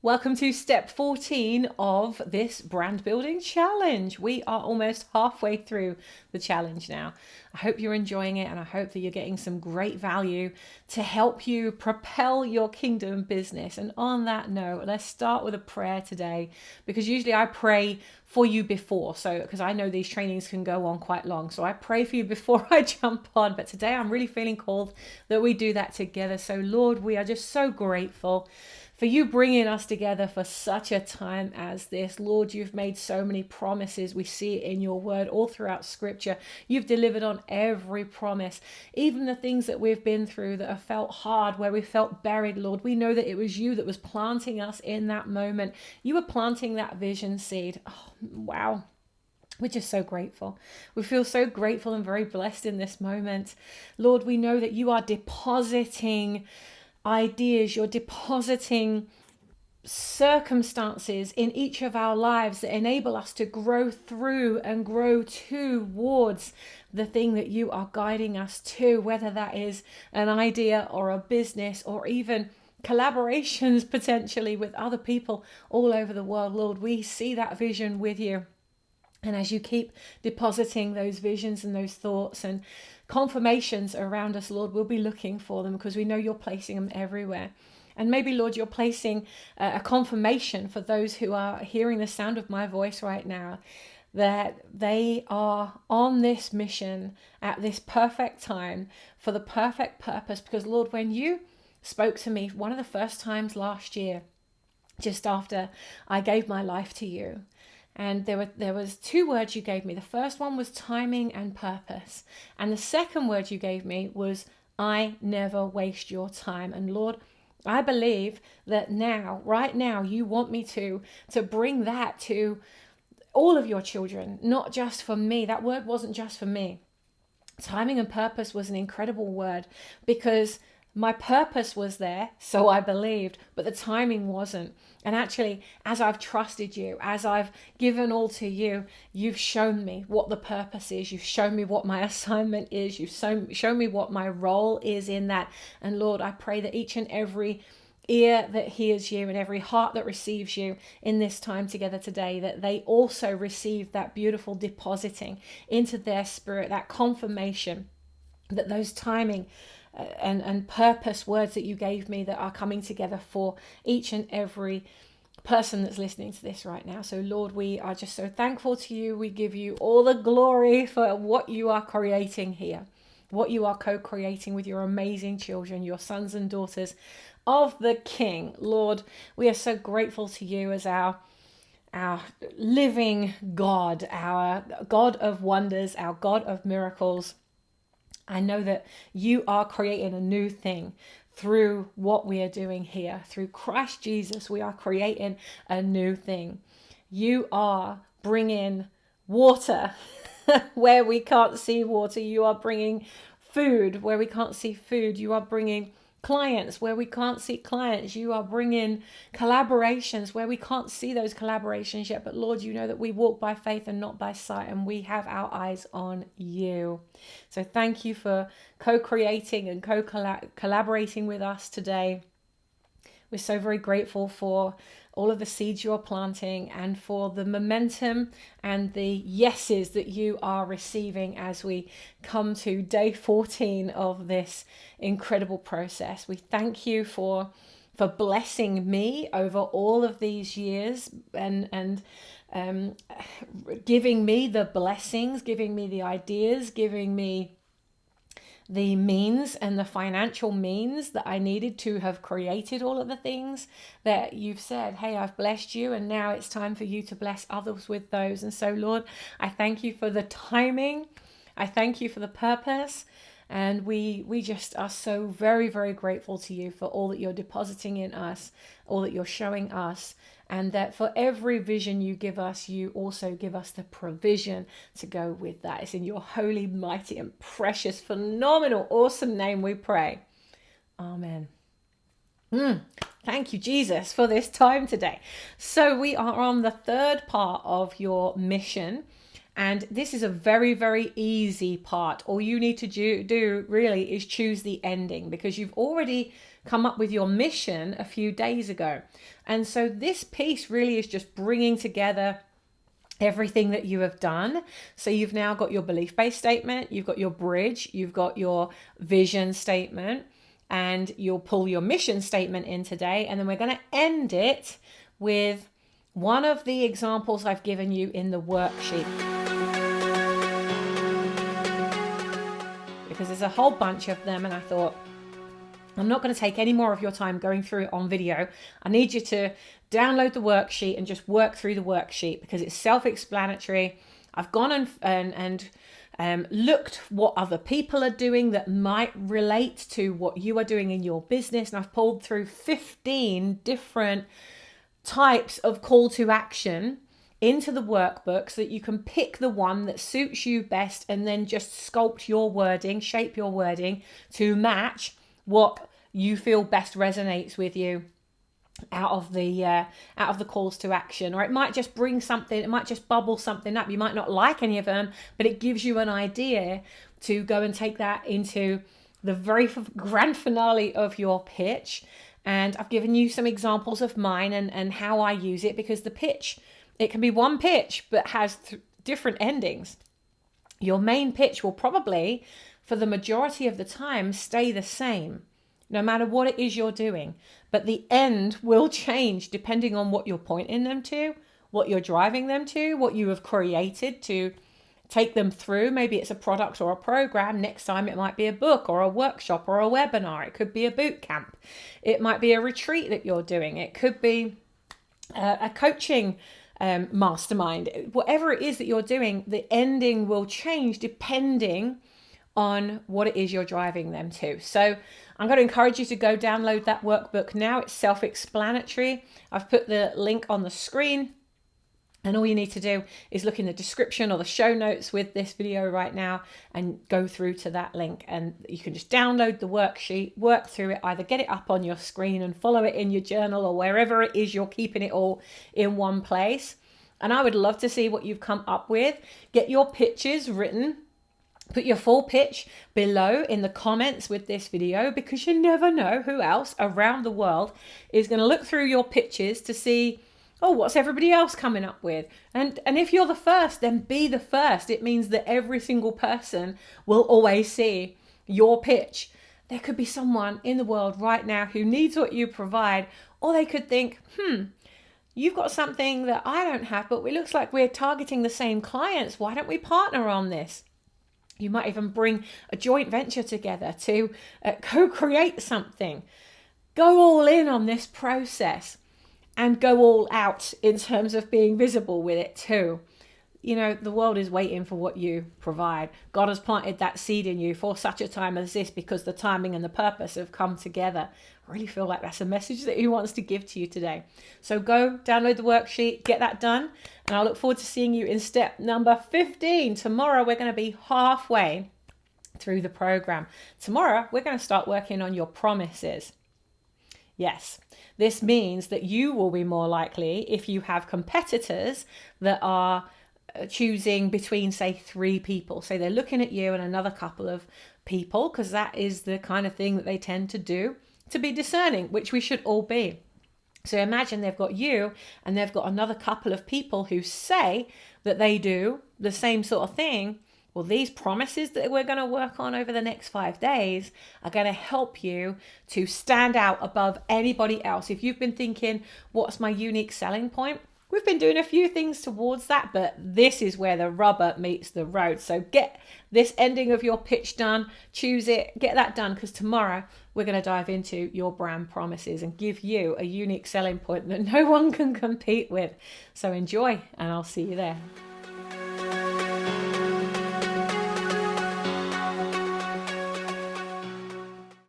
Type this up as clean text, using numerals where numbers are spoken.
Welcome to step 14 of this brand building challenge. We are almost halfway through the challenge now. I hope you're enjoying it and I hope that you're getting some great value to help you propel your kingdom business. And on that note, let's start with a prayer today, because usually I pray for you before, because I know these trainings can go on quite long. So I pray for you before I jump on, but today I'm really feeling called that we do that together. So Lord, we are just so grateful for you bringing us together for such a time as this. Lord, you've made so many promises. We see it in your word all throughout scripture. You've delivered on every promise, even the things that we've been through that have felt hard, where we felt buried. Lord, we know that it was you that was planting us in that moment. You were planting that vision seed. Oh, wow. We're just so grateful. We feel so grateful and very blessed in this moment. Lord, we know that you are depositing ideas, you're depositing circumstances in each of our lives that enable us to grow through and grow towards the thing that you are guiding us to, whether that is an idea or a business or even collaborations potentially with other people all over the world. Lord, we see that vision with you. And as you keep depositing those visions and those thoughts and confirmations around us, Lord, we'll be looking for them because we know you're placing them everywhere. And maybe, Lord, you're placing a confirmation for those who are hearing the sound of my voice right now, that they are on this mission at this perfect time for the perfect purpose. Because, Lord, when you spoke to me one of the first times last year, just after I gave my life to you, and there was two words you gave me. The first one was timing and purpose. And the second word you gave me was, I never waste your time. And Lord, I believe that now, right now, you want me to bring that to all of your children, not just for me. That word wasn't just for me. Timing and purpose was an incredible word because my purpose was there, so I believed, but the timing wasn't. And actually, as I've trusted you, as I've given all to you, you've shown me what the purpose is. You've shown me what my assignment is. You've shown me what my role is in that. And Lord, I pray that each and every ear that hears you and every heart that receives you in this time together today, that they also receive that beautiful depositing into their spirit, that confirmation that those timing and purpose words that you gave me that are coming together for each and every person that's listening to this right now. So Lord, we are just so thankful to you. We give you all the glory for what you are creating here, what you are co-creating with your amazing children, your sons and daughters of the King. Lord, we are so grateful to you as our living God, our God of wonders, our God of miracles. I know that you are creating a new thing through what we are doing here. Through Christ Jesus, we are creating a new thing. You are bringing water where we can't see water. You are bringing food where we can't see food. You are bringing clients where we can't see clients. You are bringing collaborations where we can't see those collaborations yet. But Lord, you know that we walk by faith and not by sight, and we have our eyes on you. So thank you for co-creating and collaborating with us today. We're so very grateful for all of the seeds you're planting and for the momentum and the yeses that you are receiving as we come to day 14 of this incredible process. We thank you for blessing me over all of these years and giving me the blessings, giving me the ideas, giving me the means and the financial means that I needed to have created all of the things that you've said, hey, I've blessed you and now it's time for you to bless others with those. And so, Lord, I thank you for the timing. I thank you for the purpose. And we just are so very, very grateful to you for all that you're depositing in us, all that you're showing us, and that for every vision you give us, you also give us the provision to go with that. It's in your holy, mighty, and precious, phenomenal, awesome name we pray. Amen. Thank you, Jesus, for this time today. So we are on the third part of your mission. And this is a very, very easy part. All you need to do really is choose the ending, because you've already come up with your mission a few days ago. And so this piece really is just bringing together everything that you have done. So you've now got your belief-based statement, you've got your bridge, you've got your vision statement, and you'll pull your mission statement in today. And then we're going to end it with one of the examples I've given you in the worksheet. Because there's a whole bunch of them, and I thought, I'm not going to take any more of your time going through it on video. I need you to download the worksheet and just work through the worksheet because it's self-explanatory. I've gone and looked what other people are doing that might relate to what you are doing in your business. And I've pulled through 15 different types of call to action into the workbook so that you can pick the one that suits you best and then just sculpt your wording, shape your wording to match what you feel best resonates with you out of the calls to action. Or it might just bring something, it might just bubble something up. You might not like any of them, but it gives you an idea to go and take that into the very grand finale of your pitch. And I've given you some examples of mine and how I use it, because the pitch, it can be one pitch but has different endings. Your main pitch will probably, for the majority of the time, stay the same, no matter what it is you're doing. But the end will change depending on what you're pointing them to, what you're driving them to, what you have created to take them through. Maybe it's a product or a program. Next time it might be a book or a workshop or a webinar. It could be a boot camp. It might be a retreat that you're doing. It could be a coaching mastermind. Whatever it is that you're doing, the ending will change depending on what it is you're driving them to. So I'm going to encourage you to go download that workbook now. It's self-explanatory. I've put the link on the screen, and all you need to do is look in the description or the show notes with this video right now and go through to that link, and you can just download the worksheet, work through it, either get it up on your screen and follow it in your journal or wherever it is you're keeping it all in one place. And I would love to see what you've come up with. Get your pitches written. Put your full pitch below in the comments with this video, because you never know who else around the world is going to look through your pitches to see, oh, what's everybody else coming up with? And if you're the first, then be the first. It means that every single person will always see your pitch. There could be someone in the world right now who needs what you provide, or they could think, you've got something that I don't have, but it looks like we're targeting the same clients. Why don't we partner on this? You might even bring a joint venture together to co-create something. Go all in on this process and go all out in terms of being visible with it too. You know, the world is waiting for what you provide. God has planted that seed in you for such a time as this, because the timing and the purpose have come together. I really feel like that's a message that He wants to give to you today. So go download the worksheet, get that done, and I look forward to seeing you in step number 15. Tomorrow we're going to be halfway through the program. Tomorrow we're going to start working on your promises. Yes, this means that you will be more likely, if you have competitors that are choosing between, say, 3 people. Say they're looking at you and another couple of people, because that is the kind of thing that they tend to do, to be discerning, which we should all be. So imagine they've got you and they've got another couple of people who say that they do the same sort of thing. Well, these promises that we're going to work on over the next 5 days are going to help you to stand out above anybody else. If you've been thinking, what's my unique selling point? We've been doing a few things towards that, but this is where the rubber meets the road. So get this ending of your pitch done, choose it, get that done, because tomorrow we're going to dive into your brand promises and give you a unique selling point that no one can compete with. So enjoy, and I'll see you there.